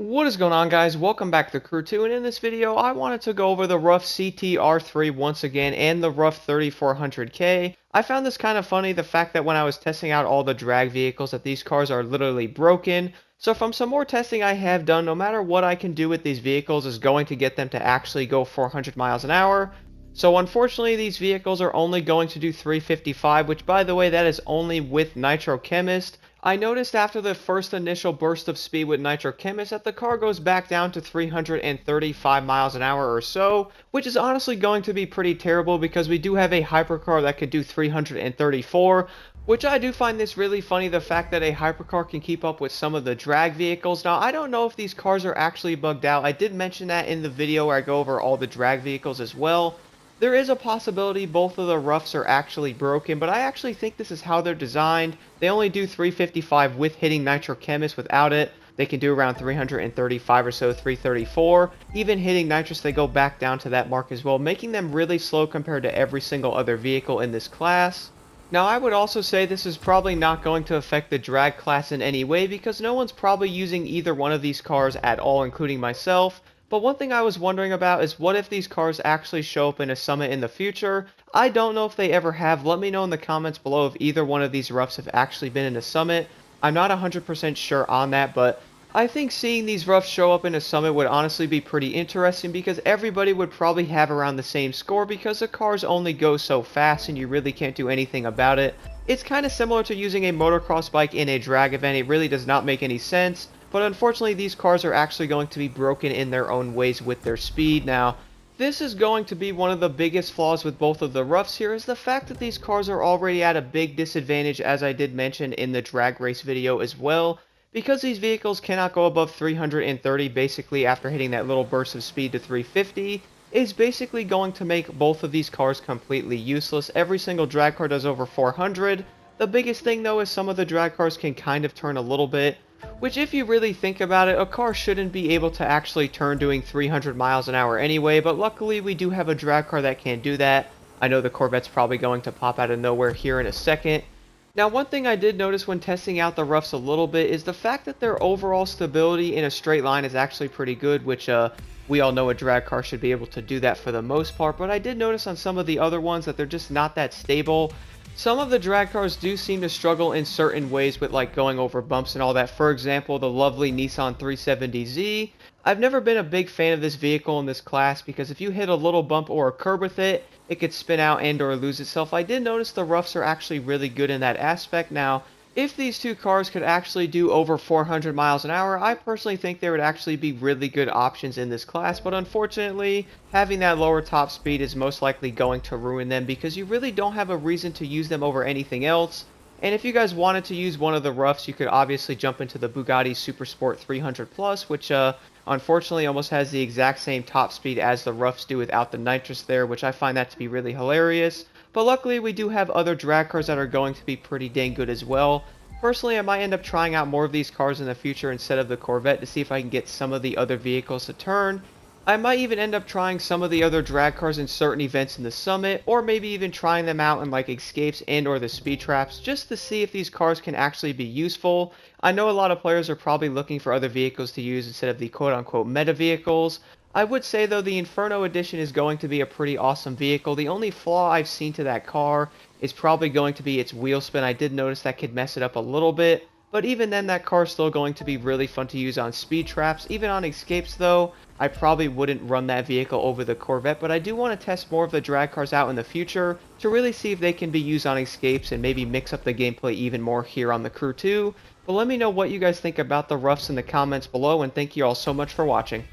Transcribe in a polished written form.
What is going on, guys? Welcome back to Crew 2, and in this video I wanted to go over the rough CTR3 once again and the rough 3400K. I found this kind of funny, the fact that when I was testing out all the drag vehicles that these cars are literally broken. So from some more testing I have done, no matter what I can do with these vehicles is going to get them to actually go 400 miles an hour. So unfortunately these vehicles are only going to do 355, which by the way that is only with Nitro Chemist. I noticed after the first initial burst of speed with Nitro Chemist that the car goes back down to 335 miles an hour or so, which is honestly going to be pretty terrible because we do have a hypercar that could do 334, which I do find this really funny, the fact that a hypercar can keep up with some of the drag vehicles. Now, I don't know if these cars are actually bugged out. I did mention that in the video where I go over all the drag vehicles as well. There is a possibility both of the roughs are actually broken, but I actually think this is how they're designed. They only do 355 with hitting Nitro Chemist. Without it, they can do around 335 or so, 334. Even hitting Nitrous, they go back down to that mark as well, making them really slow compared to every single other vehicle in this class. Now, I would also say this is probably not going to affect the drag class in any way because no one's probably using either one of these cars at all, including myself. But one thing I was wondering about is what if these cars actually show up in a summit in the future? I don't know if they ever have. Let me know in the comments below if either one of these roughs have actually been in a summit. I'm not 100% sure on that, but I think seeing these roughs show up in a summit would honestly be pretty interesting because everybody would probably have around the same score because the cars only go so fast and you really can't do anything about it. It's kind of similar to using a motocross bike in a drag event. It really does not make any sense. But unfortunately, these cars are actually going to be broken in their own ways with their speed. Now, this is going to be one of the biggest flaws with both of the roughs here, is the fact that these cars are already at a big disadvantage, as I did mention in the drag race video as well. Because these vehicles cannot go above 330 basically after hitting that little burst of speed to 350, is basically going to make both of these cars completely useless. Every single drag car does over 400. The biggest thing though is some of the drag cars can kind of turn a little bit, which if you really think about it, a car shouldn't be able to actually turn doing 300 miles an hour anyway, but luckily we do have a drag car that can do that. I know the Corvette's probably going to pop out of nowhere here in a second. Now, one thing I did notice when testing out the roughs a little bit is the fact that their overall stability in a straight line is actually pretty good, which we all know a drag car should be able to do that for the most part, but I did notice on some of the other ones that they're just not that stable. Some of the drag cars do seem to struggle in certain ways with like going over bumps and all that. For example, the lovely Nissan 370Z. I've never been a big fan of this vehicle in this class because if you hit a little bump or a curb with it, it could spin out and or lose itself. I did notice the roughs are actually really good in that aspect. Now, if these two cars could actually do over 400 miles an hour, I personally think they would actually be really good options in this class, but unfortunately, having that lower top speed is most likely going to ruin them because you really don't have a reason to use them over anything else. And if you guys wanted to use one of the roughs, you could obviously jump into the Bugatti Supersport 300 Plus, which unfortunately almost has the exact same top speed as the roughs do without the nitrous there, which I find that to be really hilarious. But luckily, we do have other drag cars that are going to be pretty dang good as well. Personally, I might end up trying out more of these cars in the future instead of the Corvette to see if I can get some of the other vehicles to turn. I might even end up trying some of the other drag cars in certain events in the summit, or maybe even trying them out in like escapes and or the speed traps just to see if these cars can actually be useful. I know a lot of players are probably looking for other vehicles to use instead of the quote-unquote meta vehicles. I would say though the Inferno Edition is going to be a pretty awesome vehicle. The only flaw I've seen to that car is probably going to be its wheel spin. I did notice that could mess it up a little bit, but even then that car is still going to be really fun to use on speed traps. Even on escapes though, I probably wouldn't run that vehicle over the Corvette, but I do want to test more of the drag cars out in the future to really see if they can be used on escapes and maybe mix up the gameplay even more here on the Crew 2. But let me know what you guys think about the roughs in the comments below, and thank you all so much for watching.